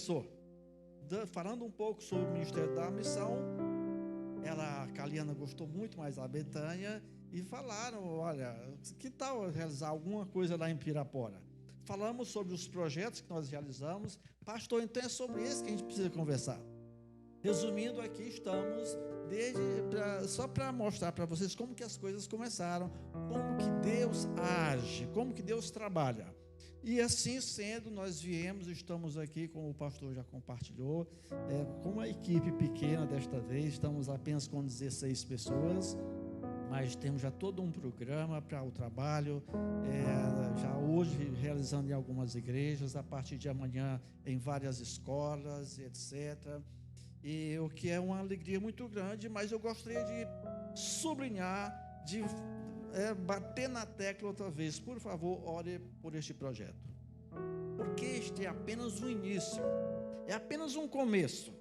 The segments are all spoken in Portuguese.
começou falando um pouco sobre o Ministério da Missão. A Caliana gostou muito, mas a Betânia, e falaram, olha, que tal realizar alguma coisa lá em Pirapora? Falamos sobre os projetos que nós realizamos. Pastor, então é sobre isso que a gente precisa conversar. Resumindo, aqui estamos só para mostrar para vocês como que as coisas começaram, como que Deus age, como que Deus trabalha. E assim sendo, nós estamos aqui, como o pastor já compartilhou, com uma equipe pequena desta vez, estamos apenas com 16 pessoas, mas temos já todo um programa para o trabalho, já hoje realizando em algumas igrejas, a partir de amanhã em várias escolas, etc. E o que é uma alegria muito grande, mas eu gostaria de sublinhar, de bater na tecla outra vez. Por favor, ore por este projeto, porque este é apenas o início, é apenas um começo.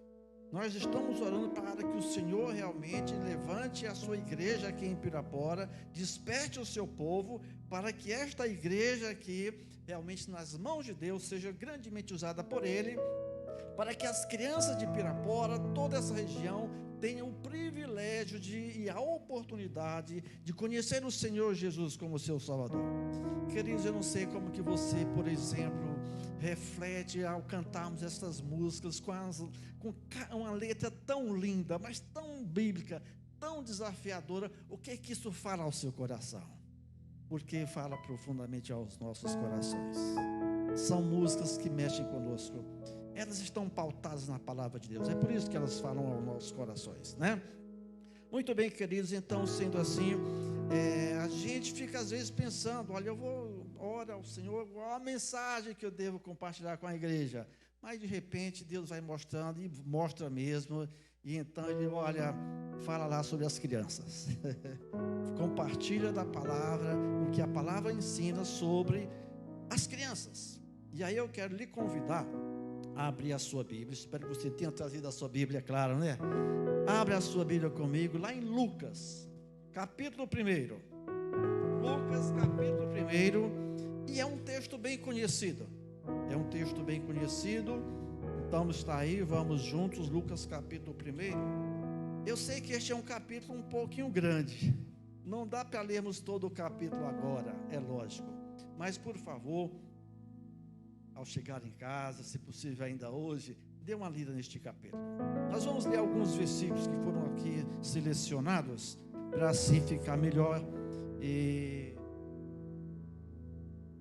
Nós estamos orando para que o Senhor realmente levante a sua igreja aqui em Pirapora, desperte o seu povo, para que esta igreja aqui, realmente nas mãos de Deus, seja grandemente usada por Ele, para que as crianças de Pirapora, toda essa região, tenham o privilégio e a oportunidade de conhecer o Senhor Jesus como seu Salvador. Queridos, eu não sei como que você, por exemplo, reflete ao cantarmos essas músicas com uma letra tão linda, mas tão bíblica, tão desafiadora. O que é que isso fala ao seu coração? Porque fala profundamente aos nossos corações. São músicas que mexem conosco. Elas estão pautadas na palavra de Deus. É por isso que elas falam aos nossos corações, né? Muito bem, queridos. Então, sendo assim, a gente fica às vezes pensando, olha, eu vou orar ao Senhor, qual a mensagem que eu devo compartilhar com a igreja? Mas de repente Deus vai mostrando, e mostra mesmo, e então Ele, olha, fala lá sobre as crianças. Compartilha da palavra, o que a palavra ensina sobre as crianças. E aí eu quero lhe convidar a abrir a sua Bíblia. Espero que você tenha trazido a sua Bíblia, claro, né? Abre a sua Bíblia comigo, lá em Lucas, capítulo 1. Lucas, capítulo 1. E é um texto bem conhecido. É um texto bem conhecido. Então está aí, vamos juntos, Lucas, capítulo 1. Eu sei que este é um capítulo um pouquinho grande. Não dá para lermos todo o capítulo agora, é lógico. Mas, por favor, ao chegar em casa, se possível ainda hoje, dê uma lida neste capítulo. Nós vamos ler alguns versículos que foram aqui selecionados, para assim ficar melhor e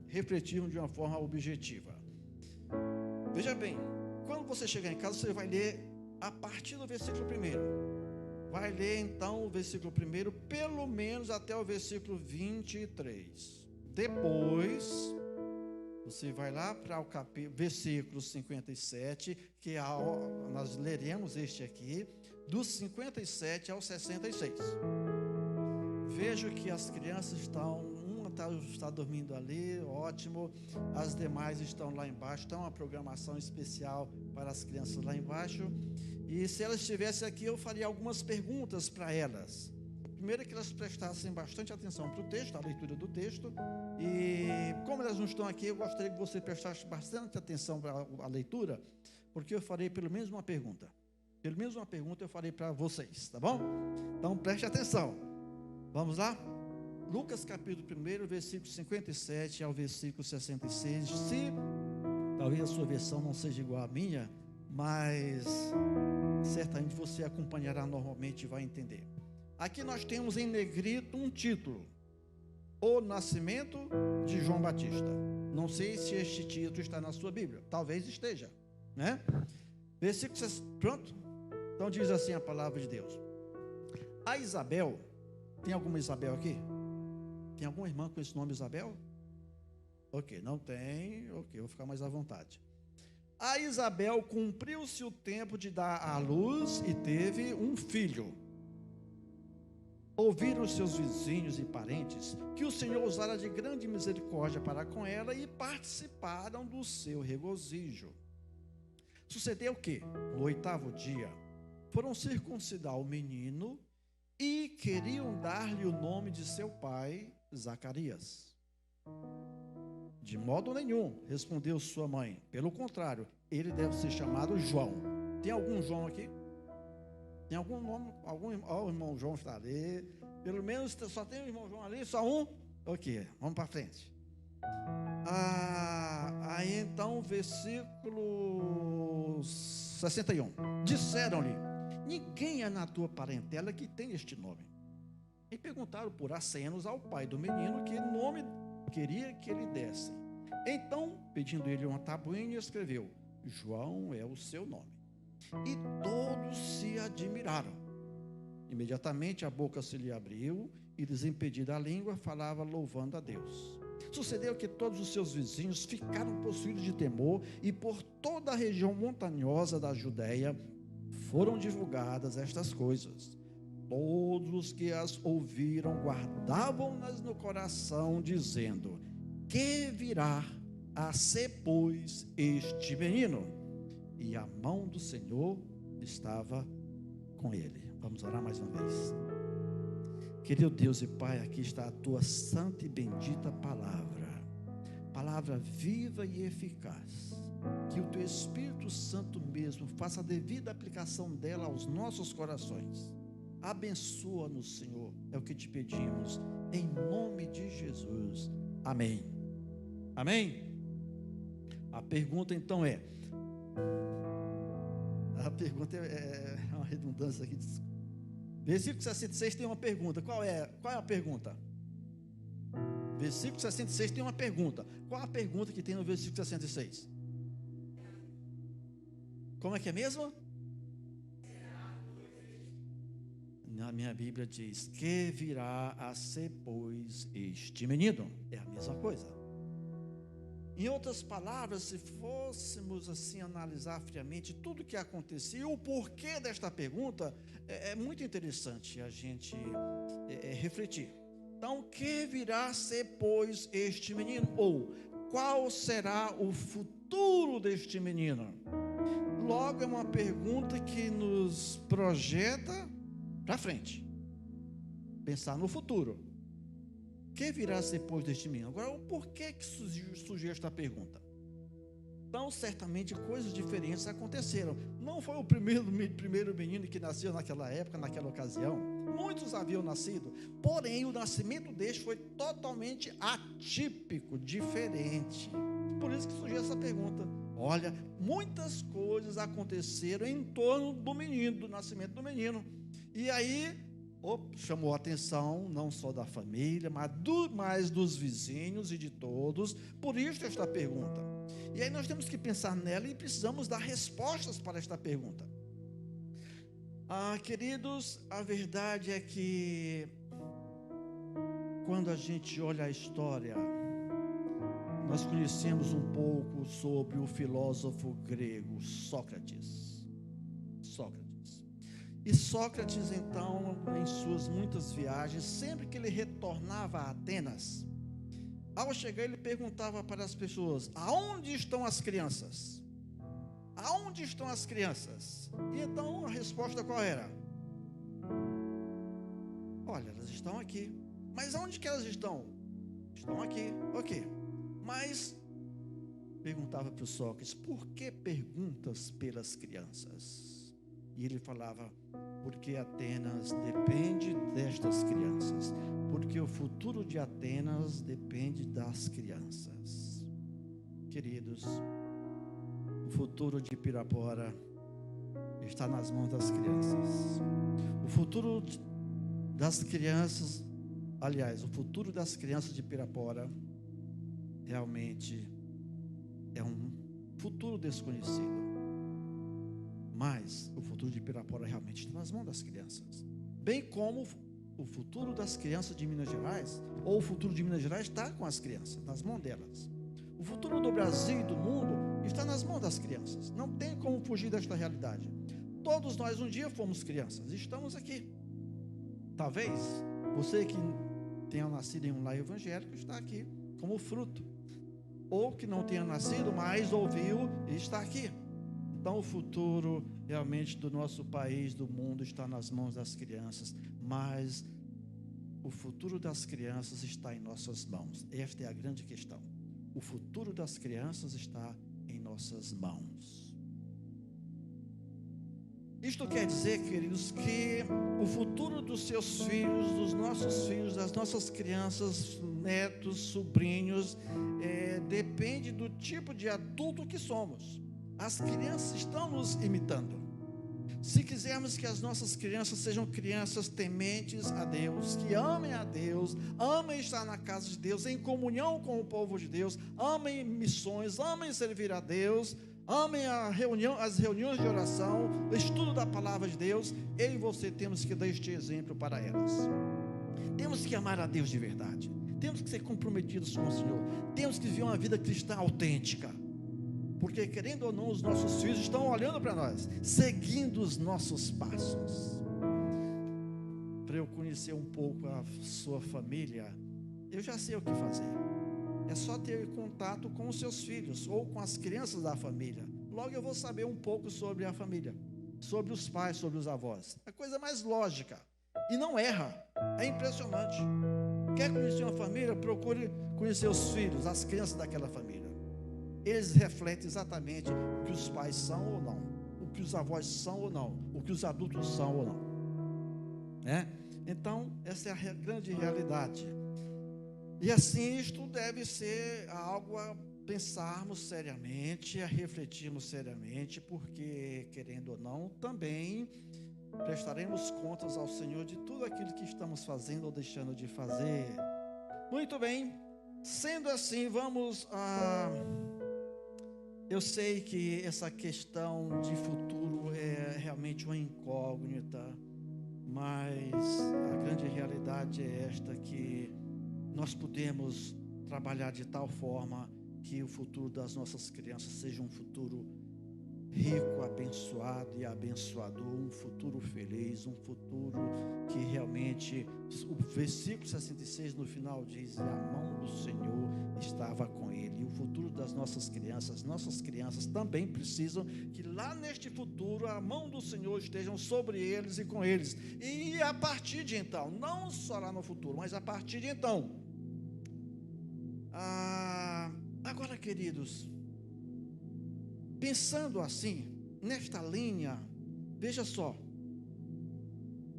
refletirmos de uma forma objetiva. Veja bem, quando você chegar em casa, você vai ler a partir do versículo 1. Vai ler então o versículo 1, pelo menos até o versículo 23. Depois você vai lá para o versículo 57, que nós leremos este aqui, dos 57 ao 66. Vejo que as crianças uma está dormindo ali, ótimo, as demais estão lá embaixo, tem uma programação especial para as crianças lá embaixo, e se elas estivessem aqui, eu faria algumas perguntas para elas. Primeiro, que elas prestassem bastante atenção para o texto, a leitura do texto, e como elas não estão aqui, eu gostaria que você prestasse bastante atenção para a leitura, porque eu farei pelo menos uma pergunta. Pelo menos uma pergunta eu farei para vocês, tá bom? Então preste atenção. Vamos lá? Lucas capítulo 1, versículo 57 ao versículo 66. Se talvez a sua versão não seja igual à minha, mas certamente você acompanhará normalmente e vai entender. Aqui nós temos em negrito um título: O Nascimento de João Batista. Não sei se este título está na sua Bíblia, talvez esteja, né? Versículo 6, pronto? Então diz assim a palavra de Deus. A Isabel, tem alguma Isabel aqui? Tem alguma irmã com esse nome Isabel? Ok, não tem, ok, vou ficar mais à vontade. A Isabel cumpriu-se o tempo de dar à luz e teve um filho. Ouviram os seus vizinhos e parentes que o Senhor usara de grande misericórdia para com ela e participaram do seu regozijo. Sucedeu que, no 8º dia, foram circuncidar o menino e queriam dar-lhe o nome de seu pai, Zacarias. De modo nenhum, respondeu sua mãe. Pelo contrário, ele deve ser chamado João. Tem algum João aqui? Tem algum nome? O irmão João está ali. Pelo menos só tem o irmão João ali, só um? Ok, vamos para frente. Aí então, versículo 61. Disseram-lhe: ninguém é na tua parentela que tem este nome. E perguntaram por acenos ao pai do menino que nome queria que ele desse. Então, pedindo ele uma tabuinha, escreveu: João é o seu nome. E todos se admiraram. Imediatamente a boca se lhe abriu e, desimpedida a língua, falava louvando a Deus. Sucedeu que todos os seus vizinhos ficaram possuídos de temor, e por toda a região montanhosa da Judéia foram divulgadas estas coisas. Todos os que as ouviram guardavam-nas no coração, dizendo: que virá a ser, pois, este menino? E a mão do Senhor estava com ele. Vamos orar mais uma vez. Querido Deus e Pai, aqui está a tua santa e bendita palavra, palavra viva e eficaz. Que o teu Espírito Santo mesmo faça a devida aplicação dela aos nossos corações. Abençoa-nos, Senhor, é o que te pedimos, em nome de Jesus. Amém. Amém? A pergunta então é uma redundância aqui. Versículo 66 tem uma pergunta. Qual é a pergunta? Versículo 66 tem uma pergunta. Qual a pergunta que tem no versículo 66? Como é que é mesmo? Na minha Bíblia diz: que virá a ser, pois, este menino? É a mesma coisa. Em outras palavras, se fôssemos assim analisar friamente tudo o que acontecia e o porquê desta pergunta, é muito interessante a gente refletir. Então, que virá a ser, pois, este menino? Ou, qual será o futuro deste menino? Logo, é uma pergunta que nos projeta para frente, pensar no futuro. Que virá depois deste menino? Agora, o porquê que surgiu esta pergunta? Então, certamente coisas diferentes aconteceram. Não foi o primeiro menino que nasceu naquela época, naquela ocasião. Muitos haviam nascido. Porém, o nascimento deste foi totalmente atípico, diferente. Por isso que surgiu essa pergunta. Olha, muitas coisas aconteceram em torno do menino, do nascimento do menino. E aí, chamou a atenção não só da família, mas dos vizinhos e de todos. Por isso esta pergunta. E aí nós temos que pensar nela e precisamos dar respostas para esta pergunta. Queridos, a verdade é que quando a gente olha a história, nós conhecemos um pouco sobre o filósofo grego Sócrates. E Sócrates, então, em suas muitas viagens, sempre que ele retornava a Atenas, ao chegar ele perguntava para as pessoas: aonde estão as crianças? Aonde estão as crianças? E então a resposta qual era? Olha, elas estão aqui. Mas aonde que elas estão? Estão aqui, ok. Mas, perguntava para o Sócrates: por que perguntas pelas crianças? E ele falava: porque Atenas depende destas crianças, porque o futuro de Atenas depende das crianças. Queridos, o futuro de Pirapora está nas mãos das crianças. O futuro das crianças, aliás, o futuro das crianças de Pirapora realmente é um futuro desconhecido. Mas o futuro de Pirapora realmente está nas mãos das crianças. Bem como o futuro das crianças de Minas Gerais, ou o futuro de Minas Gerais está com as crianças, nas mãos delas. O futuro do Brasil e do mundo está nas mãos das crianças. Não tem como fugir desta realidade. Todos nós um dia fomos crianças, estamos aqui. Talvez você que tenha nascido em um lar evangélico está aqui como fruto. Ou que não tenha nascido, mas ouviu e está aqui. Então o futuro realmente do nosso país, do mundo, está nas mãos das crianças, mas o futuro das crianças está em nossas mãos. Esta é a grande questão. O futuro das crianças está em vossas mãos. Isto quer dizer, queridos, que o futuro dos seus filhos, dos nossos filhos, das nossas crianças, netos, sobrinhos, depende do tipo de adulto que somos. As crianças estão nos imitando. Se quisermos que as nossas crianças sejam crianças tementes a Deus, que amem a Deus, amem estar na casa de Deus, em comunhão com o povo de Deus, amem missões, amem servir a Deus, amem as reuniões de oração, o estudo da palavra de Deus, eu e você temos que dar este exemplo para elas. Temos que amar a Deus de verdade, temos que ser comprometidos com o Senhor, temos que viver uma vida cristã autêntica. Porque, querendo ou não, os nossos filhos estão olhando para nós, seguindo os nossos passos. Para eu conhecer um pouco a sua família, eu já sei o que fazer. É só ter contato com os seus filhos, ou com as crianças da família. Logo eu vou saber um pouco sobre a família, sobre os pais, sobre os avós. É a coisa mais lógica, e não erra, é impressionante. Quer conhecer uma família? Procure conhecer os filhos, as crianças daquela família. Eles refletem exatamente o que os pais são ou não, o que os avós são ou não, o que os adultos são ou não, né? Então, essa é a grande realidade. E assim, isto deve ser algo a pensarmos seriamente, a refletirmos seriamente, porque, querendo ou não, também prestaremos contas ao Senhor de tudo aquilo que estamos fazendo ou deixando de fazer. Muito bem, sendo assim, vamos a... Eu sei que essa questão de futuro é realmente uma incógnita, mas a grande realidade é esta, que nós podemos trabalhar de tal forma que o futuro das nossas crianças seja um futuro rico, abençoado e abençoador, um futuro feliz, um futuro que realmente, o versículo 66 no final diz: e a mão do Senhor estava com ele. E o futuro das nossas crianças também precisam que lá neste futuro a mão do Senhor esteja sobre eles e com eles. E a partir de então, não só lá no futuro, mas a partir de então. Agora, queridos, pensando assim, nesta linha, veja só,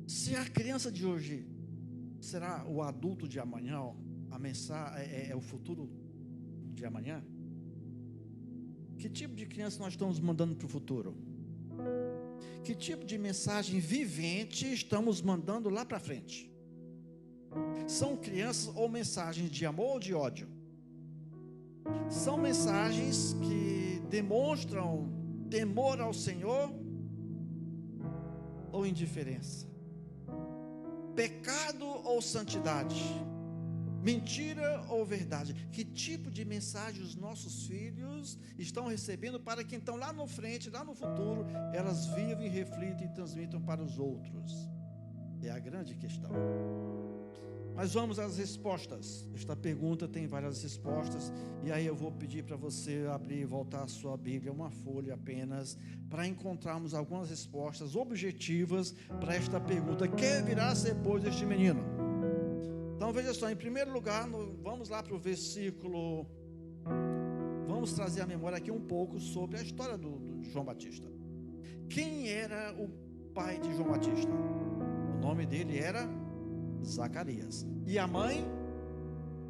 se a criança de hoje será o adulto de amanhã, a mensagem é o futuro de amanhã, que tipo de criança nós estamos mandando para o futuro? Que tipo de mensagem vivente estamos mandando lá para frente? São crianças ou mensagens de amor ou de ódio? São mensagens que demonstram temor ao Senhor ou indiferença? Pecado ou santidade? Mentira ou verdade? Que tipo de mensagem os nossos filhos estão recebendo para que então lá no frente, lá no futuro, elas vivam e reflitam e transmitam para os outros? É a grande questão. Mas vamos às respostas. Esta pergunta tem várias respostas, e aí eu vou pedir para você abrir e voltar a sua Bíblia, uma folha apenas, para encontrarmos algumas respostas objetivas para esta pergunta: que virá depois deste menino? Então veja só, em primeiro lugar, vamos lá para o versículo, vamos trazer à memória aqui um pouco sobre a história do João Batista. Quem era o pai de João Batista? O nome dele era Zacarias. E a mãe?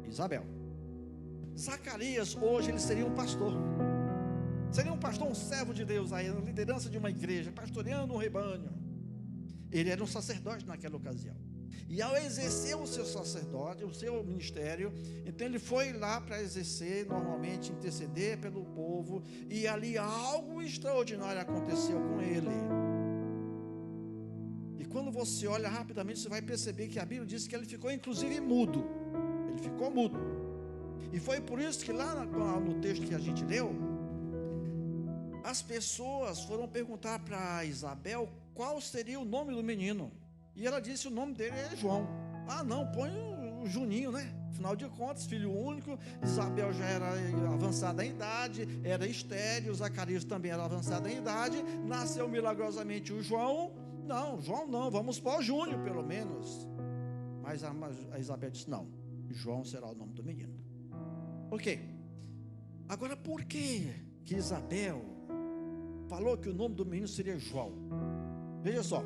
Isabel. Zacarias, hoje ele seria um pastor. Seria um pastor, um servo de Deus aí, na liderança de uma igreja, pastoreando um rebanho. Ele era um sacerdote naquela ocasião. E ao exercer o seu sacerdote, o seu ministério, então ele foi lá para exercer, normalmente interceder pelo povo, e ali algo extraordinário aconteceu com ele. E quando você olha rapidamente, você vai perceber que a Bíblia diz que ele ficou inclusive mudo. Ele ficou mudo. E foi por isso que lá no texto que a gente leu, as pessoas foram perguntar para Isabel qual seria o nome do menino. E ela disse: o nome dele é João. Ah, não, põe o Juninho, né? Afinal de contas, filho único. Isabel já era avançada em idade, era estéril. Zacarias também era avançado em idade. Nasceu milagrosamente o João. Não, João não, vamos pôr Júnior pelo menos. Mas a Isabel disse: não, João será o nome do menino. Ok. Agora, por que que Isabel falou que o nome do menino seria João. Veja só,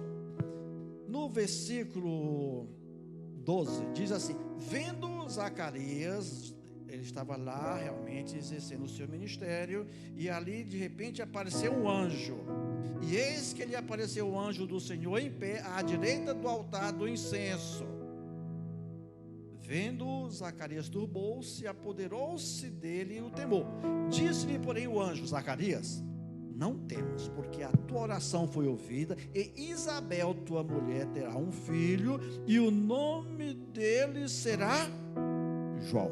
no versículo 12, diz assim: vendo Zacarias, ele estava lá realmente exercendo o seu ministério, e ali de repente apareceu um anjo, e eis que lhe apareceu o anjo do Senhor em pé à direita do altar do incenso. Vendo Zacarias, turbou-se, apoderou-se dele o temor. Disse-lhe, porém, o anjo: Zacarias, não temas, porque a tua oração foi ouvida, e Isabel, tua mulher, terá um filho, e o nome dele será João.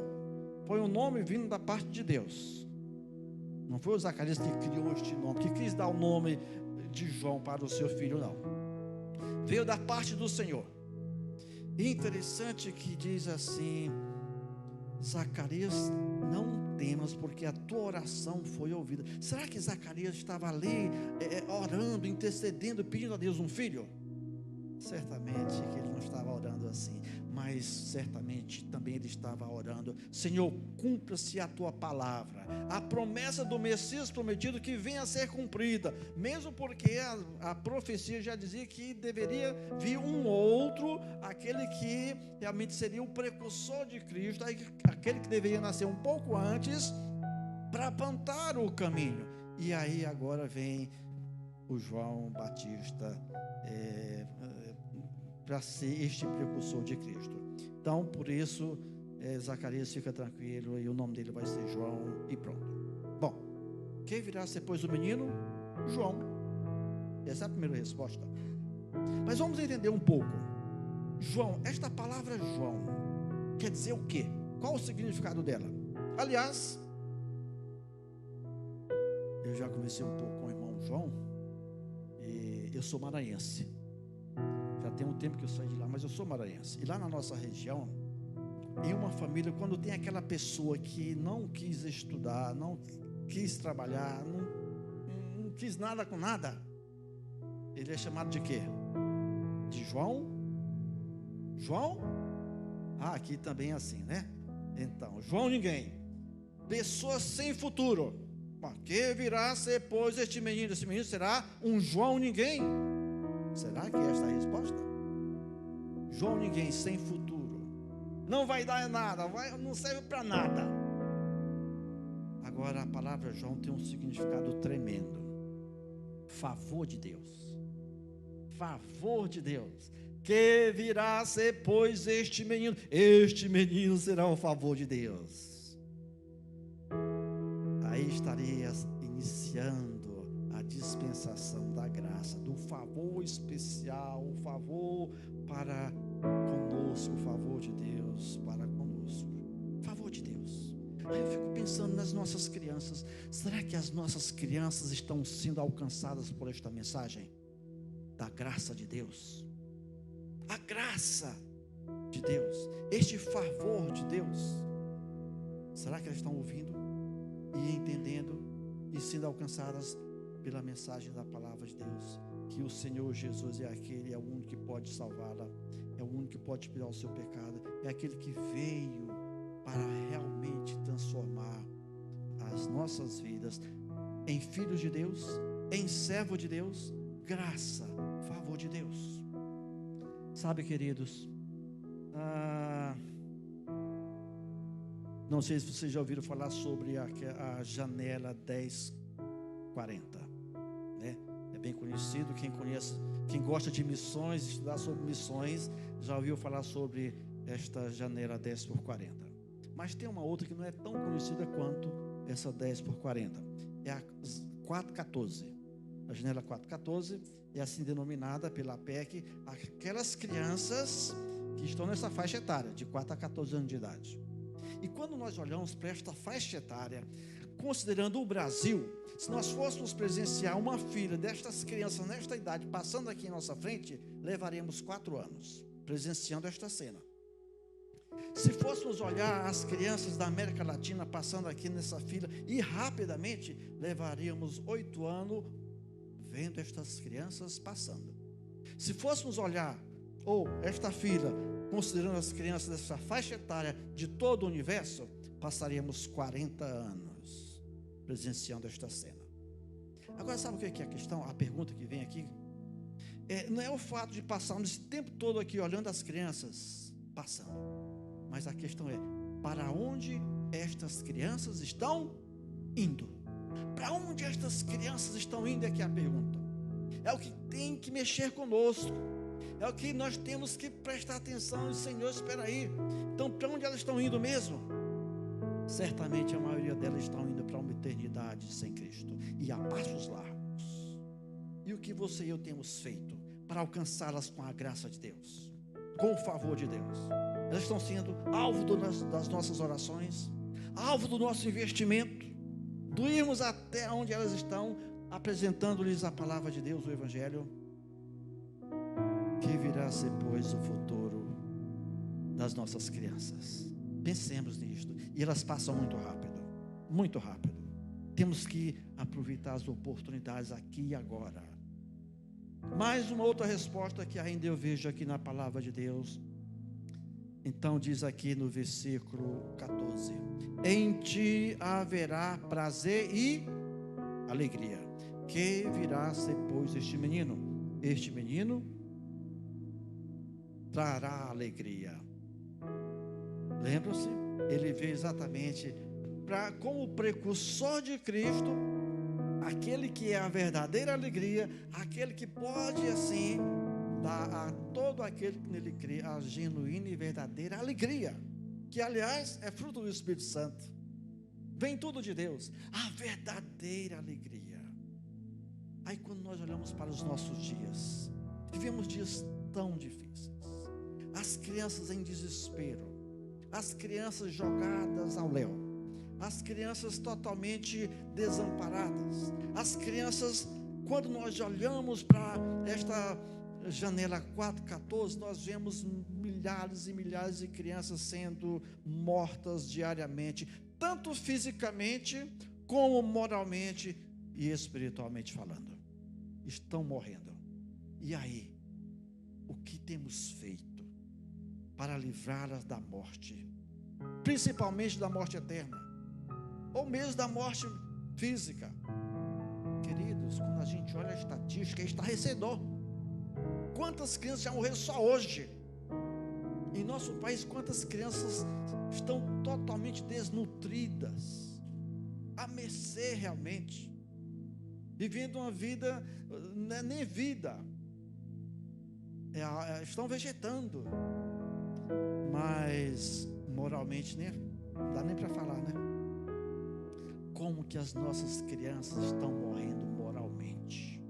Foi um nome vindo da parte de Deus. Não foi o Zacarias que criou este nome, que quis dar o nome de João para o seu filho, não. Veio da parte do Senhor. E interessante que diz assim: Zacarias, não temas, porque a tua oração foi ouvida. Será que Zacarias estava ali orando, intercedendo, pedindo a Deus um filho? Certamente que ele não estava orando assim, mas certamente também ele estava orando: Senhor, cumpra-se a tua palavra, a promessa do Messias prometido que venha a ser cumprida, mesmo porque a profecia já dizia que deveria vir um outro, aquele que realmente seria o precursor de Cristo, aquele que deveria nascer um pouco antes, para apontar o caminho. E aí agora vem o João Batista, para ser este precursor de Cristo. Então, por isso, Zacarias fica tranquilo, e o nome dele vai ser João, e pronto. Bom, quem virá depois do menino? João. Essa é a primeira resposta. Mas vamos entender um pouco. João, esta palavra João quer dizer o quê? Qual o significado dela? Aliás, eu já conversei um pouco com o irmão João, e eu sou maranhense. Já tem um tempo que eu saí de lá, mas eu sou maranhense. E lá na nossa região, em uma família, quando tem aquela pessoa que não quis estudar, não quis trabalhar, não quis nada com nada, ele é chamado de quê? De João? João? Ah, aqui também é assim, né? Então, João ninguém. Pessoa sem futuro. Que virá depois este menino? Esse menino será um João ninguém? Será que esta é a resposta? João ninguém, sem futuro, não vai dar nada, não serve para nada. Agora a palavra João tem um significado tremendo: favor de Deus. Favor de Deus. Que virá depois este menino será o favor de Deus. Aí estaria iniciando a dispensação da graça, do favor especial, o favor para conosco, o favor de Deus para conosco, favor de Deus. Aí eu fico pensando nas nossas crianças. Será que as nossas crianças estão sendo alcançadas por esta mensagem da graça de Deus? A graça de Deus, este favor de Deus, será que elas estão ouvindo e entendendo e sendo alcançadas pela mensagem da palavra de Deus? Que o Senhor Jesus é o único que pode salvá-la, é o único que pode tirar o seu pecado, é aquele que veio para realmente transformar as nossas vidas em filhos de Deus, em servo de Deus, graça, favor de Deus. Sabe, queridos, não sei se vocês já ouviram falar sobre a janela 1040, né? É bem conhecido. Quem conhece, quem gosta de missões, estudar sobre missões, já ouviu falar sobre esta janela 10x40. Mas tem uma outra que não é tão conhecida quanto essa 10x40, é a 414. A janela 414 é assim denominada pela PEC aquelas crianças que estão nessa faixa etária, de 4 a 14 anos de idade. E quando nós olhamos para esta faixa etária, considerando o Brasil, se nós fôssemos presenciar uma fila destas crianças nesta idade passando aqui em nossa frente, levaríamos 4 anos presenciando esta cena. Se fôssemos olhar as crianças da América Latina passando aqui nessa fila, e rapidamente levaríamos 8 anos vendo estas crianças passando. Se fôssemos olhar esta fila, considerando as crianças dessa faixa etária de todo o universo, passaríamos 40 anos presenciando esta cena. Agora, sabe o que é a questão? A pergunta que vem aqui não é o fato de passarmos esse tempo todo aqui olhando as crianças passando, mas a questão é: para onde estas crianças estão indo? Para onde estas crianças estão indo é que é a pergunta. É o que tem que mexer conosco, é o que nós temos que prestar atenção. Senhor, espera aí, então para onde elas estão indo mesmo? Certamente a maioria delas estão indo para uma eternidade sem Cristo, e a passos largos. E o que você e eu temos feito para alcançá-las com a graça de Deus, com o favor de Deus? Elas estão sendo alvo das nossas orações, alvo do nosso investimento, do irmos até onde elas estão, apresentando-lhes a palavra de Deus, o Evangelho, que virá a ser, pois, o futuro das nossas crianças. Pensemos nisto, e elas passam muito rápido, muito rápido. Temos que aproveitar as oportunidades aqui e agora. Mais uma outra resposta que ainda eu vejo aqui na palavra de Deus. Então diz aqui no versículo 14: em ti haverá prazer e alegria. Que virá a ser, pois, este menino? Este menino trará alegria. Lembram-se? Ele veio exatamente como precursor de Cristo, aquele que é a verdadeira alegria, aquele que pode assim dar a todo aquele que nele crê a genuína e verdadeira alegria, que aliás é fruto do Espírito Santo, vem tudo de Deus, a verdadeira alegria. Aí quando nós olhamos para os nossos dias, vivemos dias tão difíceis, as crianças em desespero, as crianças jogadas ao léu, as crianças totalmente desamparadas, as crianças, quando nós olhamos para esta janela 4:14, nós vemos milhares e milhares de crianças sendo mortas diariamente, tanto fisicamente como moralmente e espiritualmente falando, estão morrendo. E aí, o que temos feito para livrá-las da morte, principalmente da morte eterna, ou mesmo da morte física? Queridos, quando a gente olha a estatística, é estarrecedor. Quantas crianças já morreram só hoje? Em nosso país, quantas crianças estão totalmente desnutridas, à mercê realmente, vivendo uma vida, não é nem vida, estão vegetando, mas moralmente não dá nem para falar, né? Como que as nossas crianças estão morrendo moralmente?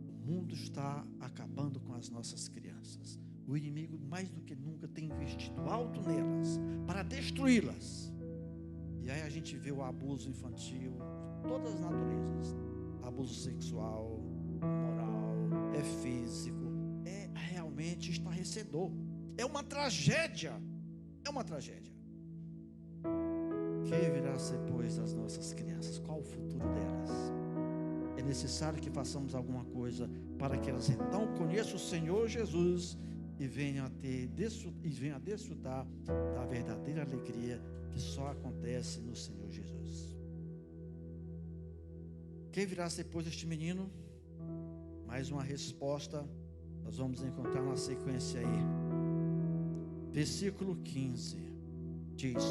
O mundo está acabando com as nossas crianças. O inimigo mais do que nunca tem investido alto nelas para destruí-las. E aí a gente vê o abuso infantil, todas as naturezas, abuso sexual, moral, físico, é realmente estarrecedor, é uma tragédia, Que virá a ser, pois, das nossas crianças? Qual o futuro delas? É necessário que façamos alguma coisa para que elas então conheçam o Senhor Jesus e venham a desfrutar da verdadeira alegria que só acontece no Senhor Jesus. Quem virá a ser, pois, este menino? Mais uma resposta nós vamos encontrar na sequência aí. Versículo 15 diz: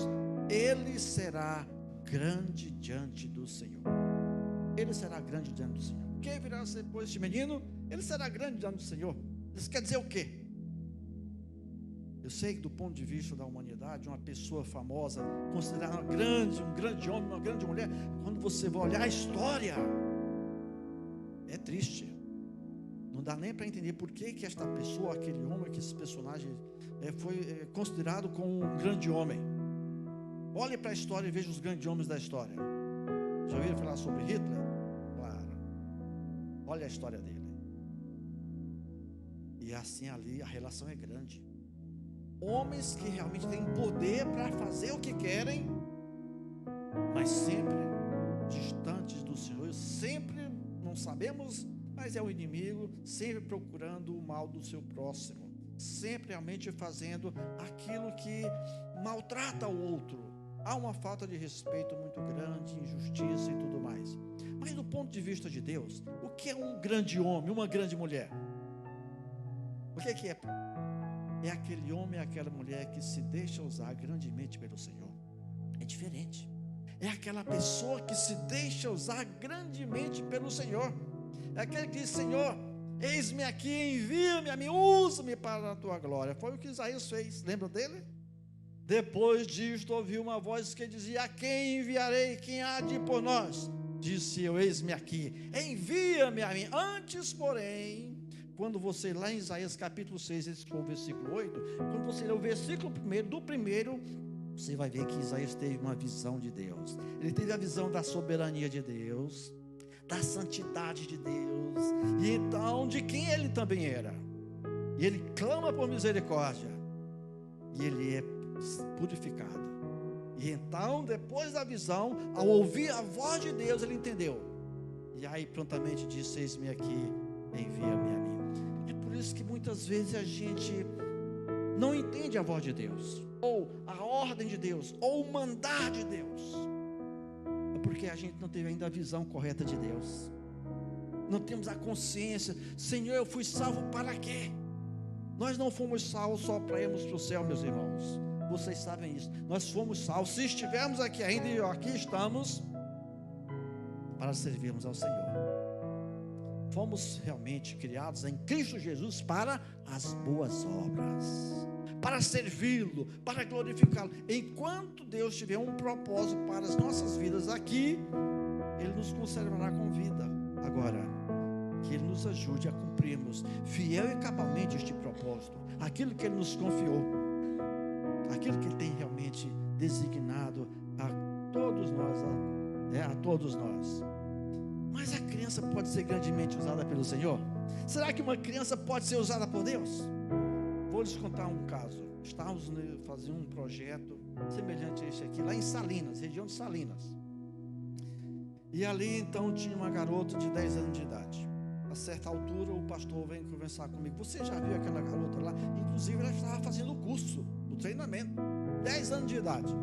ele será grande diante do Senhor. Ele será grande diante do Senhor. Quem virá a ser, pois, este menino? Ele será grande diante do Senhor. Isso quer dizer o quê? Eu sei que do ponto de vista da humanidade, uma pessoa famosa, considerada um grande homem, uma grande mulher, quando você vai olhar a história, é triste. Não dá nem para entender por que esta pessoa, aquele homem, que esse personagem foi considerado como um grande homem. Olhe para a história e veja os grandes homens da história. Já ouviram falar sobre Hitler? Claro. Olha a história dele. E assim ali a relação é grande. Homens que realmente têm poder para fazer o que querem, mas sempre distantes do Senhor, sempre, não sabemos, mas é o inimigo, sempre procurando o mal do seu próximo, sempre realmente fazendo aquilo que maltrata o outro, Há uma falta de respeito muito grande, injustiça e tudo mais. Mas do ponto de vista de Deus, o que é um grande homem, uma grande mulher? O que é? É aquele homem, aquela mulher que se deixa usar grandemente pelo Senhor. É diferente. É aquela pessoa que se deixa usar grandemente pelo Senhor. É aquele que diz: Senhor, eis-me aqui, envia-me a mim, usa-me para a tua glória. Foi o que Isaías fez, lembra dele? Depois disto ouvi uma voz que dizia: a quem enviarei? Quem há de ir por nós? Disse eu: eis-me aqui, envia-me a mim. Antes, porém, quando você, lá em Isaías capítulo 6, esse foi o versículo 8, quando você lê o versículo primeiro, você vai ver que Isaías teve uma visão de Deus. Ele teve a visão da soberania de Deus, da santidade de Deus, e então de quem ele também era. E ele clama por misericórdia, e ele é purificado. E então, depois da visão, ao ouvir a voz de Deus, ele entendeu. E aí prontamente disse: eis-me aqui, envia-me a mim. É por isso que muitas vezes a gente não entende a voz de Deus, ou a ordem de Deus, ou o mandar de Deus. É porque a gente não teve ainda a visão correta de Deus. Não temos a consciência: Senhor, eu fui salvo para quê? Nós não fomos salvos só para irmos para o céu, meus irmãos. Vocês sabem isso. Nós fomos salvos, se estivermos aqui ainda, e aqui estamos, para servirmos ao Senhor. Fomos realmente criados em Cristo Jesus para as boas obras, para servi-lo, para glorificá-lo. Enquanto Deus tiver um propósito para as nossas vidas aqui, Ele nos conservará com vida. Agora, que Ele nos ajude a cumprirmos fiel e cabalmente este propósito, aquilo que Ele nos confiou, aquilo que Ele tem realmente designado a todos nós, a todos nós. Mas a criança pode ser grandemente usada pelo Senhor? Será que uma criança pode ser usada por Deus? Vou lhes contar um caso. Estávamos fazendo um projeto semelhante a este aqui, lá em Salinas, região de Salinas. E ali então tinha uma garota de 10 anos de idade. A certa altura o pastor vem conversar comigo: você já viu aquela garota lá? Inclusive ela estava fazendo o curso, o treinamento, 10 anos de idade.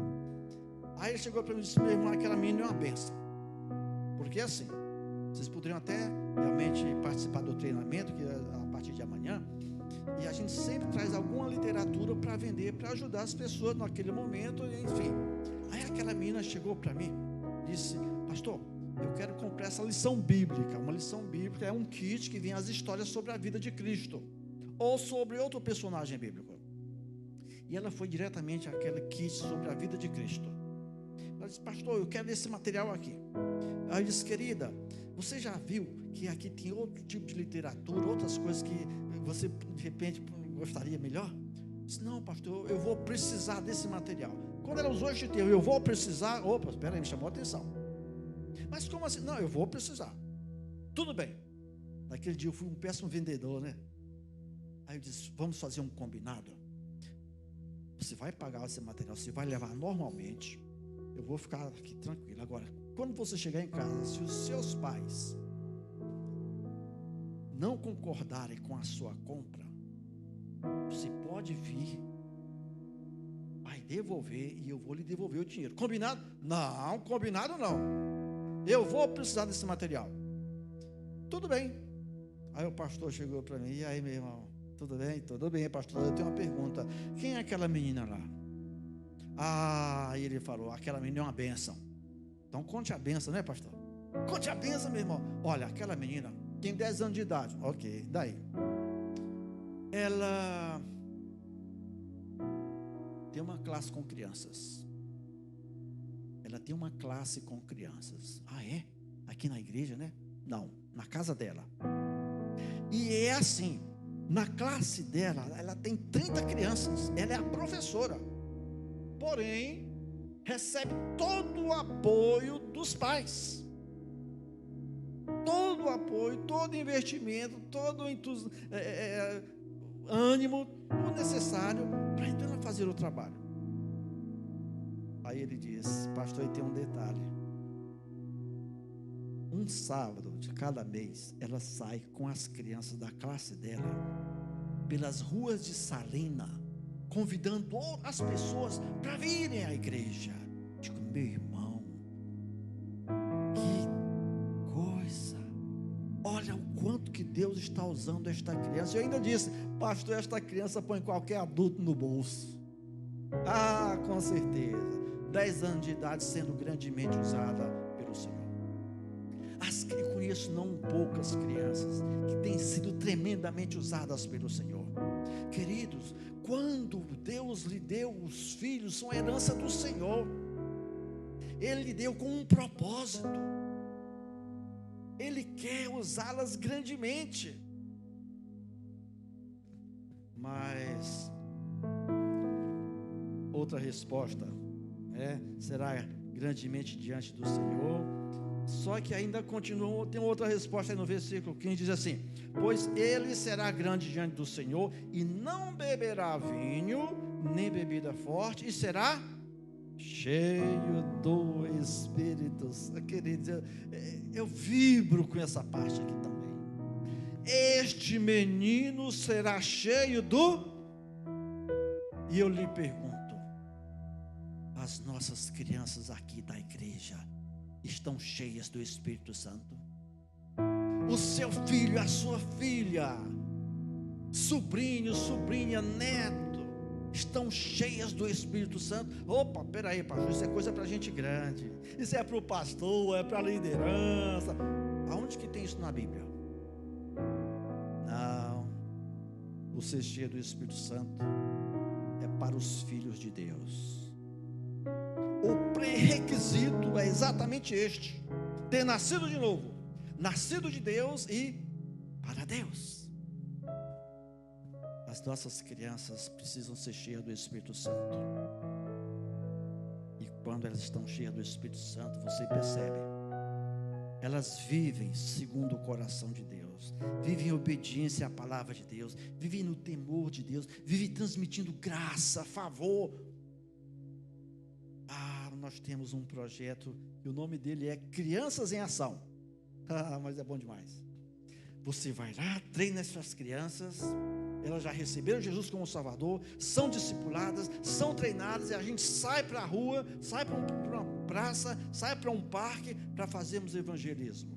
Aí ele chegou para mim e disse: meu irmão, aquela menina é uma bênção. Porque assim, vocês poderiam até realmente participar do treinamento, que é a partir de amanhã, e a gente sempre traz alguma literatura para vender, para ajudar as pessoas naquele momento, enfim. Aí aquela menina chegou para mim e disse: pastor, eu quero comprar essa lição bíblica. Uma lição bíblica é um kit que vem as histórias sobre a vida de Cristo, ou sobre outro personagem bíblico. E ela foi diretamente àquele kit sobre a vida de Cristo. Ela disse: pastor, eu quero esse material aqui. Aí eu disse: querida, você já viu que aqui tem outro tipo de literatura, outras coisas que você de repente gostaria melhor? Eu disse: não, pastor, eu vou precisar desse material. Quando ela usou este termo, eu vou precisar, opa, espera aí, me chamou a atenção. Mas como assim? Não, eu vou precisar. Tudo bem. Naquele dia eu fui um péssimo vendedor, né? Aí eu disse: vamos fazer um combinado. Você vai pagar esse material, você vai levar normalmente, eu vou ficar aqui tranquilo. Agora, quando você chegar em casa, se os seus pais não concordarem com a sua compra, você pode vir, vai devolver, e eu vou lhe devolver o dinheiro. Combinado? Não, combinado não. Eu vou precisar desse material. Tudo bem. Aí o pastor chegou para mim: e aí, meu irmão, tudo bem? Tudo bem, pastor, eu tenho uma pergunta: quem é aquela menina lá? Ah, e ele falou: aquela menina é uma bênção. Então conte a bênção, né, pastor? Conte a bênção, meu irmão. Olha, aquela menina tem 10 anos de idade. Ok, daí? Ela tem uma classe com crianças. Ela tem uma classe com crianças. Ah, é? Aqui na igreja, né? Não, na casa dela. E é assim, na classe dela, ela tem 30 crianças. Ela é a professora. Porém, recebe todo o apoio dos pais. Todo o apoio, todo o investimento, todo o ânimo, o necessário para então ela fazer o trabalho. Aí ele diz: pastor, aí tem um detalhe. Um sábado de cada mês, ela sai com as crianças da classe dela pelas ruas de Salina, convidando as pessoas para virem à igreja. meu irmão, que coisa! Olha o quanto que Deus está usando esta criança. Eu ainda disse, pastor, esta criança põe qualquer adulto no bolso. Ah, com certeza. 10 anos de idade sendo grandemente usada pelo Senhor. Eu conheço não poucas crianças que têm sido tremendamente usadas pelo Senhor. Queridos, quando Deus lhe deu os filhos, são herança do Senhor. Ele lhe deu com um propósito. Ele quer usá-las grandemente. Mas outra resposta será grandemente diante do Senhor. Só que ainda continua, tem outra resposta aí no versículo 15, diz assim: pois ele será grande diante do Senhor, e não beberá vinho, nem bebida forte, e será cheio do Espírito Santo. Queridos, eu vibro com essa parte aqui também. Este menino será cheio do... E eu lhe pergunto, as nossas crianças aqui da igreja estão cheias do Espírito Santo? O seu filho, a sua filha, sobrinho, sobrinha, neto, estão cheias do Espírito Santo? Opa, peraí, pastor, isso é coisa para gente grande, isso é para o pastor, é para a liderança. Aonde que tem isso na Bíblia? Não, o ser cheio do Espírito Santo é para os filhos de Deus. O pré-requisito é exatamente este: ter nascido de novo, nascido de Deus e para Deus. As nossas crianças precisam ser cheias do Espírito Santo. E quando elas estão cheias do Espírito Santo, você percebe, elas vivem segundo o coração de Deus, vivem em obediência à palavra de Deus, vivem no temor de Deus, vivem transmitindo graça, favor. Nós temos um projeto, e o nome dele é Crianças em Ação. Mas é bom demais. Você vai lá, treina essas crianças, elas já receberam Jesus como Salvador, são discipuladas, são treinadas, e a gente sai para a rua, sai para uma praça, sai para um parque, para fazermos evangelismo.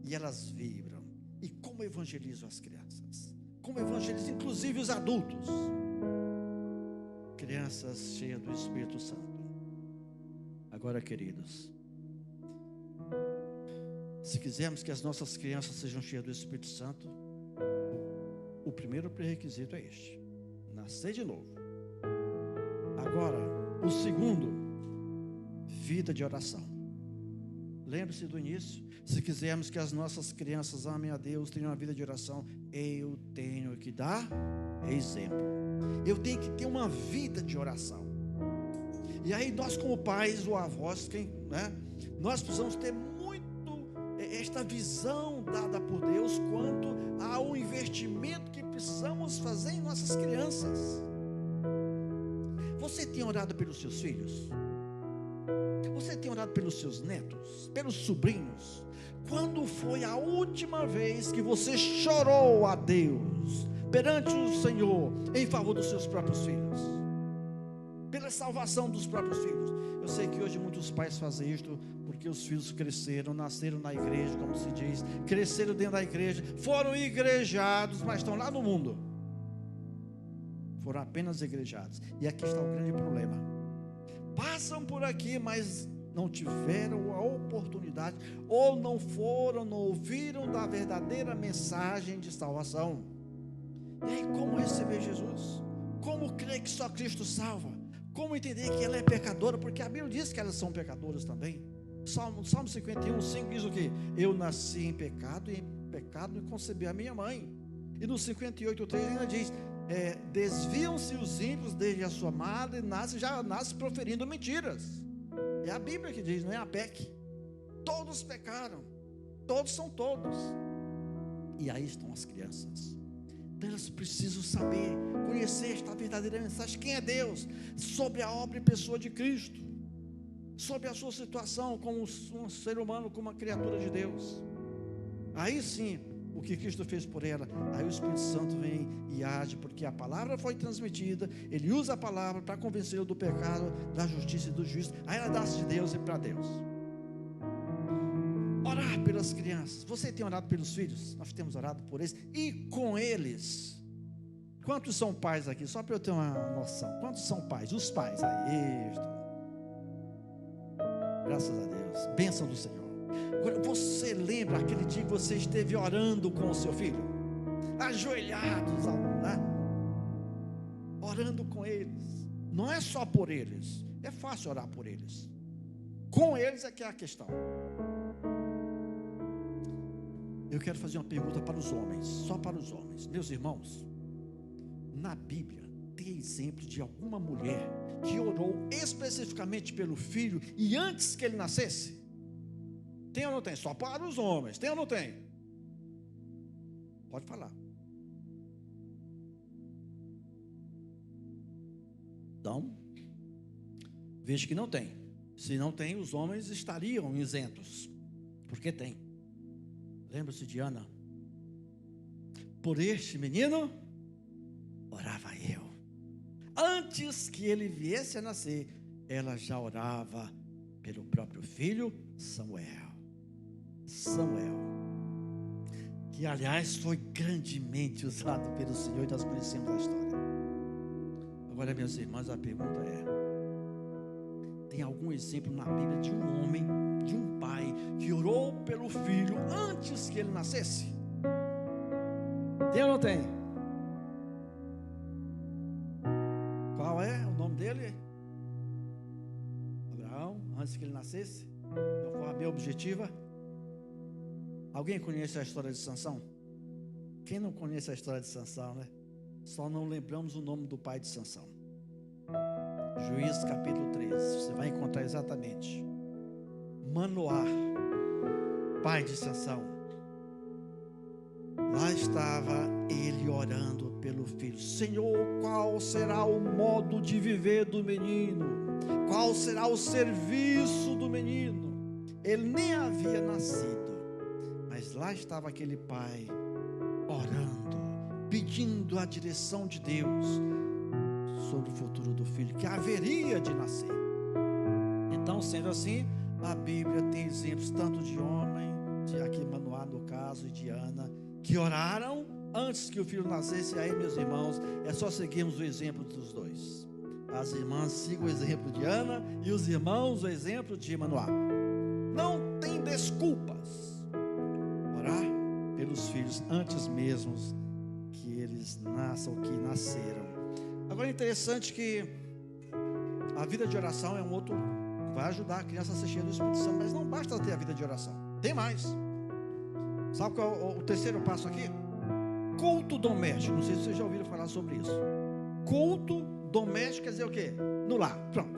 E elas vibram. E como evangelizam as crianças? Como evangelizam inclusive os adultos? Crianças cheias do Espírito Santo. Agora, queridos, se quisermos que as nossas crianças sejam cheias do Espírito Santo, o primeiro pré-requisito é este: nascer de novo. Agora, o segundo, vida de oração. Lembre-se do início: se quisermos que as nossas crianças amem a Deus, tenham uma vida de oração, eu tenho que dar exemplo. Eu tenho que ter uma vida de oração. E aí nós, como pais ou avós, nós precisamos ter muito esta visão dada por Deus quanto ao investimento que precisamos fazer em nossas crianças. Você tem orado pelos seus filhos? Você tem orado pelos seus netos? Pelos sobrinhos? Quando foi a última vez que você chorou a Deus perante o Senhor em favor dos seus próprios filhos? Pela salvação dos próprios filhos. Eu sei que hoje muitos pais fazem isto porque os filhos cresceram, nasceram na igreja, como se diz, cresceram dentro da igreja, foram igrejados, mas estão lá no mundo, foram apenas igrejados. E aqui está o grande problema: passam por aqui, mas não tiveram a oportunidade, ou não ouviram da verdadeira mensagem de salvação. E aí, como receber Jesus? Como crer que só Cristo salva? Como entender que ela é pecadora? Porque a Bíblia diz que elas são pecadoras também. Salmo 51, 5 diz o quê? Eu nasci em pecado, e em pecado me concebeu a minha mãe. E no 58, 3 ainda diz: desviam-se os ímpios desde a sua madre, já nasce proferindo mentiras. É a Bíblia que diz, não é a PEC. Todos pecaram, todos são todos. E aí estão as crianças. Então elas precisam saber, conhecer esta verdadeira mensagem: quem é Deus, sobre a obra e pessoa de Cristo, sobre a sua situação como um ser humano, como uma criatura de Deus. Aí sim, o que Cristo fez por ela. Aí o Espírito Santo vem e age, porque a palavra foi transmitida, ele usa a palavra para convencê-la do pecado, da justiça e do juízo. Aí ela dá-se de Deus e para Deus. Orar pelas crianças. Você tem orado pelos filhos? Nós temos orado por eles e com eles. Quantos são pais aqui? Só para eu ter uma noção. Quantos são pais? Os pais aí. Graças a Deus. Bênção do Senhor. Agora, você lembra aquele dia que você esteve orando com o seu filho? Ajoelhados, né? Orando com eles. Não é só por eles. É fácil orar por eles. Com eles é que é a questão. Eu quero fazer uma pergunta para os homens, só para os homens. Meus irmãos, na Bíblia tem exemplo de alguma mulher que orou especificamente pelo filho e antes que ele nascesse? Tem ou não tem? Só para os homens. Tem ou não tem? Pode falar. Então, veja que não tem. Se não tem, os homens estariam isentos. Porque tem. Lembra-se de Ana? Por este menino, orava eu. Antes que ele viesse a nascer, ela já orava pelo próprio filho Samuel. Que aliás foi grandemente usado pelo Senhor, e nós conhecemos a história. Agora, meus irmãos, a pergunta é: tem algum exemplo na Bíblia de um homem, de um pai que orou pelo filho antes que ele nascesse? Tem ou não tem? Qual é o nome dele? Abraão, antes que ele nascesse, de uma forma bem objetiva. Alguém conhece a história de Sansão? Quem não conhece a história de Sansão, né? Só não lembramos o nome do pai de Sansão. Juízes capítulo 13, você vai encontrar exatamente. Manoá, pai de Sansão. Lá estava ele orando pelo filho. Senhor, qual será o modo de viver do menino? Qual será o serviço do menino? Ele nem havia nascido, mas lá estava aquele pai orando, pedindo a direção de Deus sobre o futuro do filho que haveria de nascer. Então, sendo assim, a Bíblia tem exemplos tanto de homem, de aqui Manoá no caso, e de Ana, que oraram antes que o filho nascesse. E aí, meus irmãos, é só seguirmos o exemplo dos dois. As irmãs sigam o exemplo de Ana e os irmãos o exemplo de Manoá. Não tem desculpas. Orar pelos filhos antes mesmo que eles nasçam, que nasceram. Agora é interessante que a vida de oração é um outro, vai ajudar a criança a ser cheia do Espírito Santo, mas não basta ter a vida de oração, tem mais. Sabe qual é o terceiro passo aqui? Culto doméstico. Não sei se vocês já ouviram falar sobre isso. Culto doméstico quer dizer o quê? No lar. Pronto.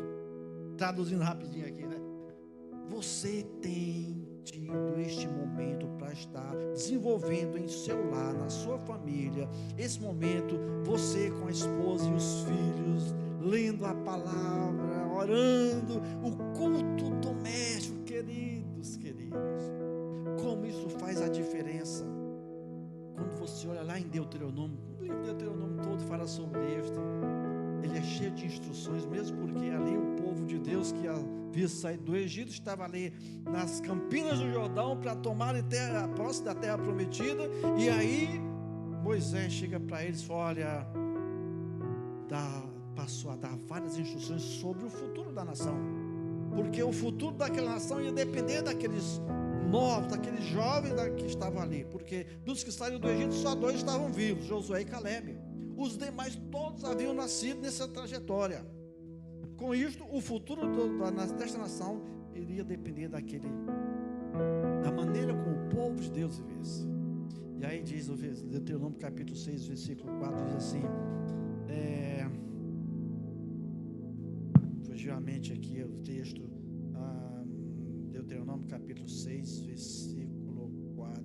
Traduzindo rapidinho aqui, né? Você tem tido este momento para estar desenvolvendo em seu lar, na sua família, esse momento, você com a esposa e os filhos, lendo a palavra, orando, o culto doméstico, queridos, como isso faz a diferença. Quando você olha lá em Deuteronômio, o livro de Deuteronômio todo fala sobre isso. Ele é cheio de instruções, mesmo porque ali o povo de Deus que havia saído do Egito estava ali nas campinas do Jordão para tomarem a posse da terra prometida. E aí Moisés chega para eles e fala: olha, passou a dar várias instruções sobre o futuro da nação, porque o futuro daquela nação ia depender daqueles novos, daqueles jovens que estavam ali, porque dos que saíram do Egito só 2 estavam vivos, Josué e Calebe. Os demais todos haviam nascido nessa trajetória. Com isto, o futuro desta nação iria depender da maneira como o povo de Deus vivesse. E aí diz o Deuteronômio capítulo 6, versículo 4, diz assim, fugiu a mente aqui o texto, Deuteronômio capítulo 6, versículo 4,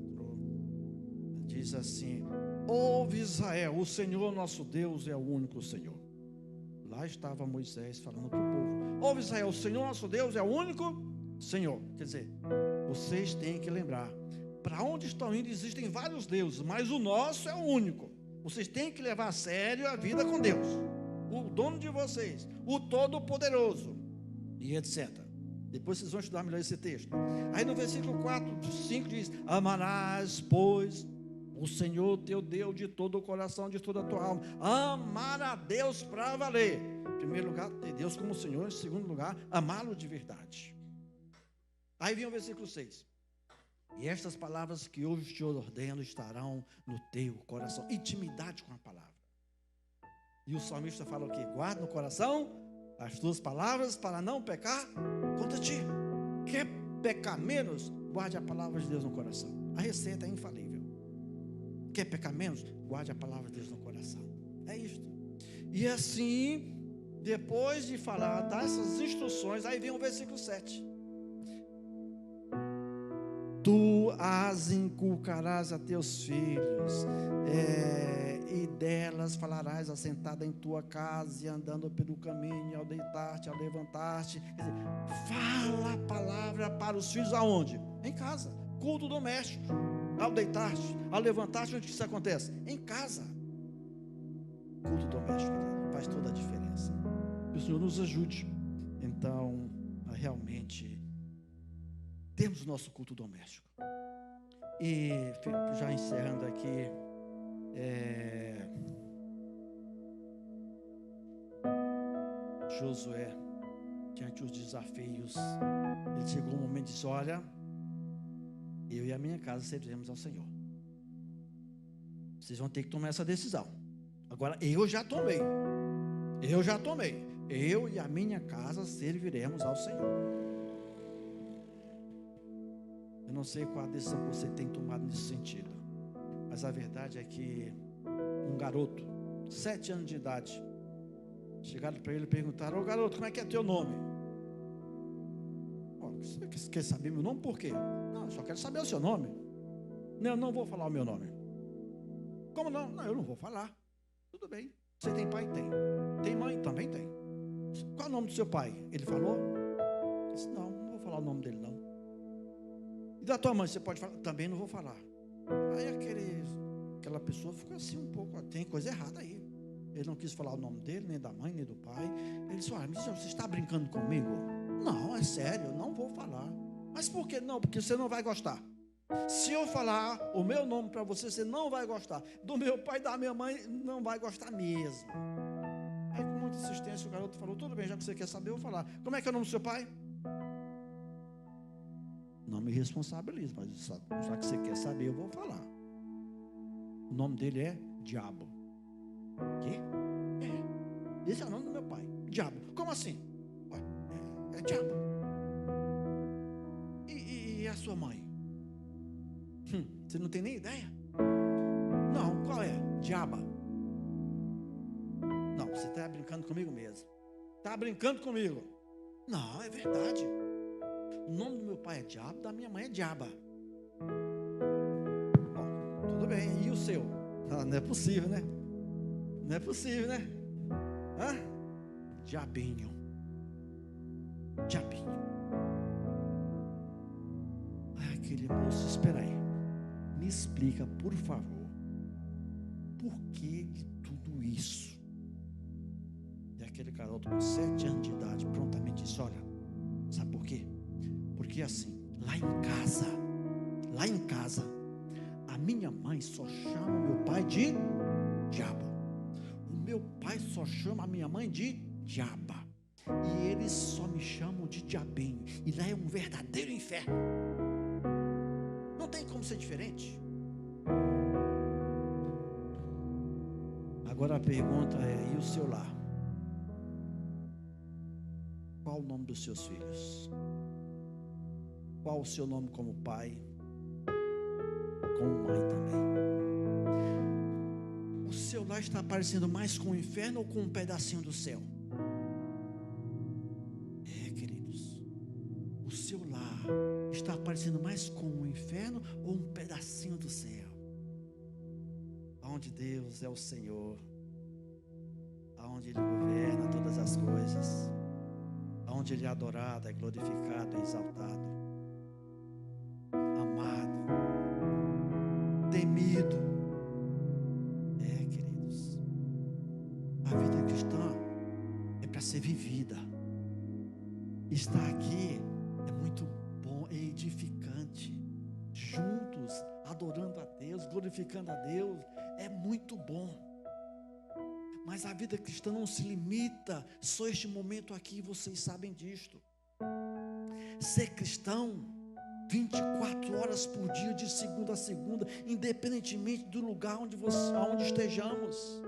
diz assim: ouve Israel, o Senhor nosso Deus é o único Senhor. Lá estava Moisés falando para o povo: ouve Israel, o Senhor nosso Deus é o único Senhor. Quer dizer, vocês têm que lembrar, para onde estão indo existem vários deuses, mas o nosso é o único. Vocês têm que levar a sério a vida com Deus, o dono de vocês, o Todo-Poderoso, e etc. Depois vocês vão estudar melhor esse texto. Aí no versículo 4, 5 diz: amarás, pois, o Senhor teu Deus de todo o coração, de toda a tua alma. Amar a Deus para valer. Em primeiro lugar, ter Deus como Senhor. Em segundo lugar, amá-lo de verdade. Aí vem o versículo 6. E estas palavras que hoje te ordeno estarão no teu coração. Intimidade com a palavra. E o salmista fala o quê? Guarda no coração as tuas palavras para não pecar contra ti. Quer pecar menos? Guarde a palavra de Deus no coração. A receita é infalível. Quer pecar menos? Guarde a palavra de Deus no coração. É isto. E assim, depois de falar dessas instruções, aí vem o versículo 7. Tu as inculcarás a teus filhos, e delas falarás assentada em tua casa e andando pelo caminho, ao deitar-te, ao levantar-te. Quer dizer, fala a palavra para os filhos aonde? Em casa, culto doméstico. Ao deitar-te, ao levantar-te, onde isso acontece? Em casa. Culto doméstico faz toda a diferença. Que o Senhor nos ajude, então, a realmente termos o nosso culto doméstico. E já encerrando aqui, Josué, diante dos desafios, ele chegou um momento e disse: olha, eu e a minha casa serviremos ao Senhor. Vocês vão ter que tomar essa decisão. Agora, eu já tomei. Eu e a minha casa serviremos ao Senhor. Eu não sei qual a decisão que você tem tomado nesse sentido, mas a verdade é que um garoto, 7 anos de idade, chegaram para ele e perguntaram: ô garoto, como é que é teu nome? Você quer saber meu nome? Por quê? Não, eu só quero saber o seu nome. Não, eu não vou falar o meu nome. Como não? Não, eu não vou falar. Tudo bem. Você tem pai? Tem. Tem mãe? Também tem. Qual é o nome do seu pai? Ele falou? Eu disse: não vou falar o nome dele não. E da tua mãe, você pode falar? Também não vou falar. Aí aquela pessoa ficou assim um pouco, tem coisa errada aí. Ele não quis falar o nome dele, nem da mãe, nem do pai. Ele disse: olha, você está brincando comigo? Não, é sério, eu não vou falar. Mas por que não? Porque você não vai gostar. Se eu falar o meu nome para você, você não vai gostar. Do meu pai e da minha mãe, não vai gostar mesmo. Aí com muita insistência o garoto falou: tudo bem, já que você quer saber, eu vou falar. Como é que é o nome do seu pai? Não me responsabilizo, mas já que você quer saber, eu vou falar. O nome dele é Diabo. Quê? Esse é o nome do meu pai, Diabo. Como assim? É Diabo. E a sua mãe? Você não tem nem ideia? Não, qual é? Diaba. Não, você está brincando comigo mesmo. Está brincando comigo? Não, é verdade. O nome do meu pai é Diabo, da minha mãe é Diaba. Bom, tudo bem, e o seu? Não é possível, né? Não é possível, né? Diabinho. Aquele moço: espera aí, me explica, por favor, por que de tudo isso? E aquele garoto com 7 anos de idade prontamente disse: olha, sabe por quê? Porque assim, lá em casa, a minha mãe só chama o meu pai de Diabo. O meu pai só chama a minha mãe de Diaba. E eles só me chamam de Diabinho. E lá é um verdadeiro inferno. Não tem como ser diferente. Agora a pergunta é: e o seu lar? Qual o nome dos seus filhos? Qual o seu nome como pai? Como mãe também? O seu lar está parecendo mais com o inferno ou com um pedacinho do céu? Queridos, o seu lar está parecendo mais com o inferno ou um pedacinho do céu? Onde Deus é o Senhor, aonde Ele governa todas as coisas, aonde Ele é adorado, é glorificado, é exaltado, amado, ser vivida. Estar aqui é muito bom, é edificante. Juntos, adorando a Deus, glorificando a Deus, é muito bom. Mas a vida cristã não se limita só este momento aqui, vocês sabem disto. Ser cristão 24 horas por dia, de segunda a segunda, independentemente do lugar onde estejamos.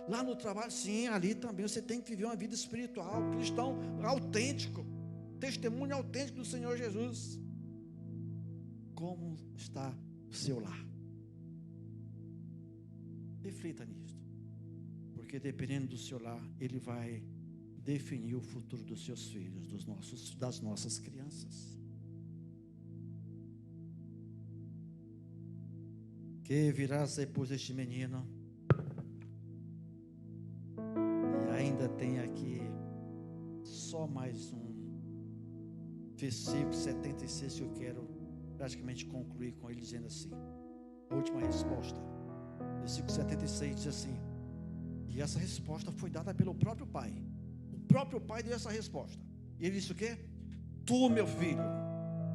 Lá no trabalho, sim, ali também você tem que viver uma vida espiritual, cristão autêntico, testemunho autêntico do Senhor Jesus. Como está o seu lar? Reflita nisto, porque dependendo do seu lar, ele vai definir o futuro dos seus filhos, das nossas crianças. Que virás depois deste menino? E ainda tem aqui só mais um versículo 76 que eu quero praticamente concluir com ele, dizendo assim, a última resposta. Versículo 76 diz assim: e essa resposta foi dada pelo próprio pai. O próprio pai deu essa resposta. E ele disse o quê? Tu, meu filho,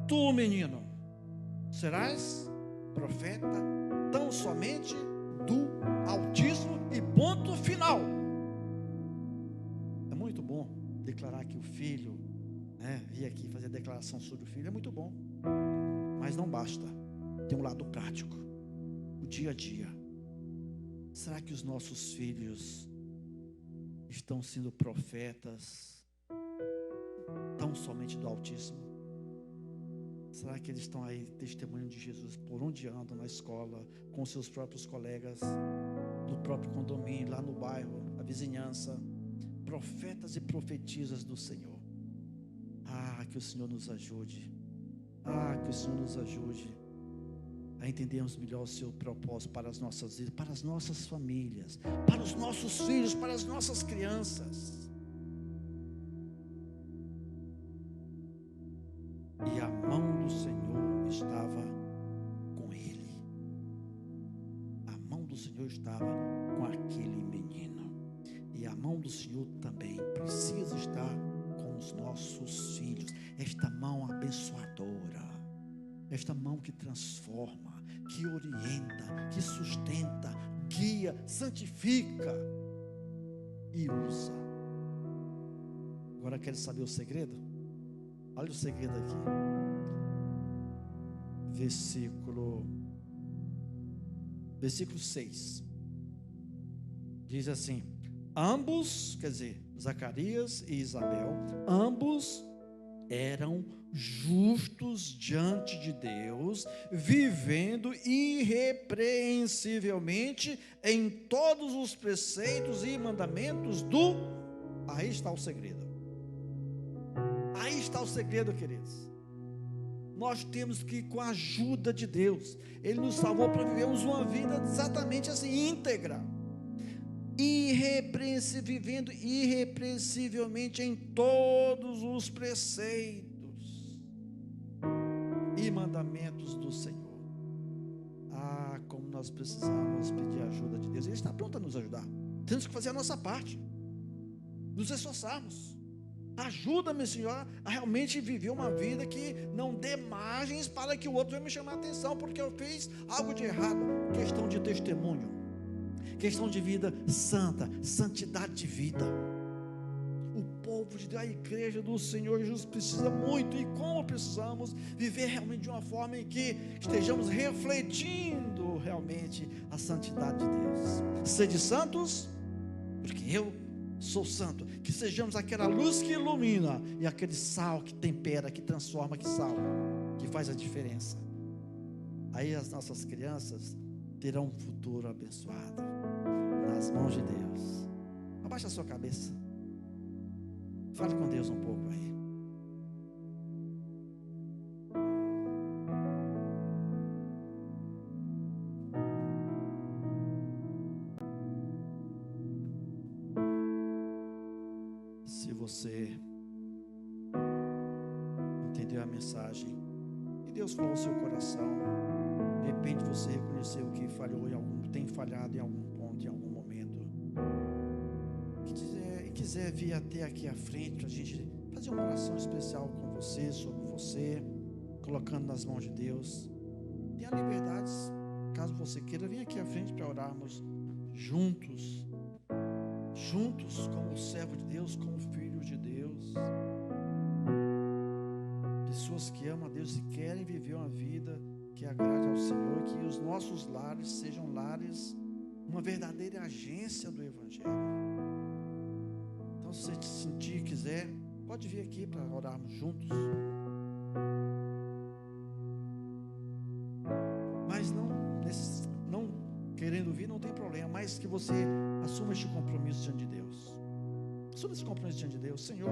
tu, menino, serás profeta tão somente do Altíssimo, e ponto final. É muito bom declarar que o filho, vir aqui fazer a declaração sobre o filho, é muito bom, mas não basta. Tem um lado prático, o dia a dia. Será que os nossos filhos estão sendo profetas tão somente do Altíssimo? Será que eles estão aí testemunhando de Jesus por onde andam, na escola, com seus próprios colegas, no próprio condomínio, lá no bairro, a vizinhança? Profetas e profetisas do Senhor. Que o Senhor nos ajude. Que o Senhor nos ajude a entendermos melhor o seu propósito para as nossas vidas, para as nossas famílias, para os nossos filhos, para as nossas crianças. E a mão do Senhor estava com ele. A mão do Senhor estava com aquele menino. E a mão do Senhor também precisa estar com os nossos filhos. Esta mão abençoadora, esta mão que transforma, que orienta, que sustenta, guia, santifica e usa. Agora quer saber o segredo? Olha o segredo aqui. Versículo 6. Diz assim: ambos, quer dizer, Zacarias e Isabel, ambos eram justos diante de Deus, vivendo irrepreensivelmente em todos os preceitos e mandamentos aí está o segredo. Aí está o segredo, queridos. Nós temos que, com a ajuda de Deus, Ele nos salvou para vivermos uma vida exatamente assim, íntegra, vivendo irrepreensivelmente em todos os preceitos e mandamentos do Senhor. Como nós precisamos pedir a ajuda de Deus. Ele está pronto a nos ajudar. Temos que fazer a nossa parte, nos esforçarmos. Ajuda-me, Senhor, a realmente viver uma vida que não dê margens para que o outro venha me chamar a atenção, porque eu fiz algo de errado. Questão de testemunho, questão de vida santa, santidade de vida. O povo de Deus, a igreja do Senhor Jesus precisa muito, e como precisamos viver realmente de uma forma em que estejamos refletindo realmente a santidade de Deus. Sede santos, porque eu sou santo. Que sejamos aquela luz que ilumina e aquele sal que tempera, que transforma, que salva, que faz a diferença. Aí as nossas crianças terão um futuro abençoado nas mãos de Deus. Abaixa a sua cabeça, fale com Deus um pouco aí. Se você entendeu a mensagem e Deus falou no seu coração, de repente você reconheceu que falhou tem falhado em algum ponto, em algum momento, quiser vir até aqui à frente para a gente fazer uma oração especial com você, sobre você, colocando nas mãos de Deus, tenha liberdade, caso você queira, vir aqui à frente para orarmos juntos como servo de Deus, como filho de Deus, pessoas que amam a Deus e querem viver uma vida que agrade ao Senhor, que os nossos lares sejam lares, uma verdadeira agência do Evangelho. Então, se você sentir, quiser, pode vir aqui para orarmos juntos. Mas não querendo vir, não tem problema. Mas que você assuma este compromisso diante de Deus. Assuma esse compromisso diante de Deus. Senhor,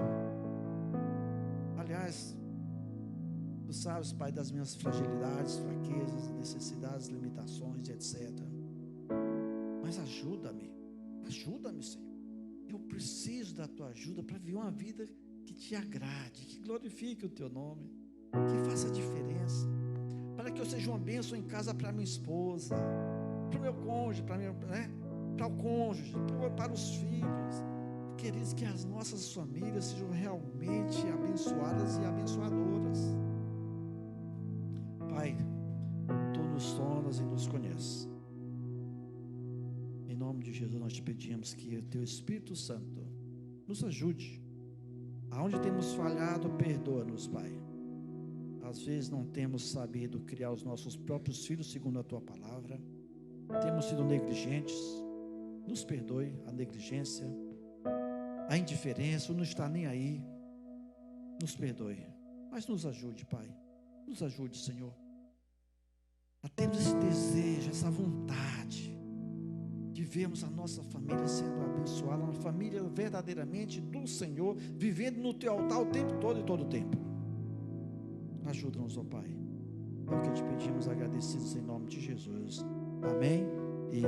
aliás, Tu sabes, Pai, das minhas fragilidades, fraquezas, necessidades, limitações, etc. Mas ajuda-me, Senhor. Eu preciso da Tua ajuda para viver uma vida que Te agrade, que glorifique o Teu nome, que faça diferença, para que eu seja uma bênção em casa para minha esposa, para o meu cônjuge, para o cônjuge, para os filhos. Queridos, que as nossas famílias sejam realmente abençoadas e abençoadoras. Pai, Tu nos sondas e nos conheces. Em nome de Jesus nós Te pedimos que o Teu Espírito Santo nos ajude. Aonde temos falhado, perdoa-nos, Pai. Às vezes não temos sabido criar os nossos próprios filhos segundo a Tua palavra. Temos sido negligentes. Nos perdoe a negligência, a indiferença, o não estar nem aí. Nos perdoe, mas nos ajude, Pai. Nos ajude, Senhor, a termos esse desejo, essa vontade de vermos a nossa família sendo abençoada, uma família verdadeiramente do Senhor, vivendo no Teu altar o tempo todo e todo o tempo. Ajuda-nos, ó Pai. É o que Te pedimos, agradecidos em nome de Jesus. Amém e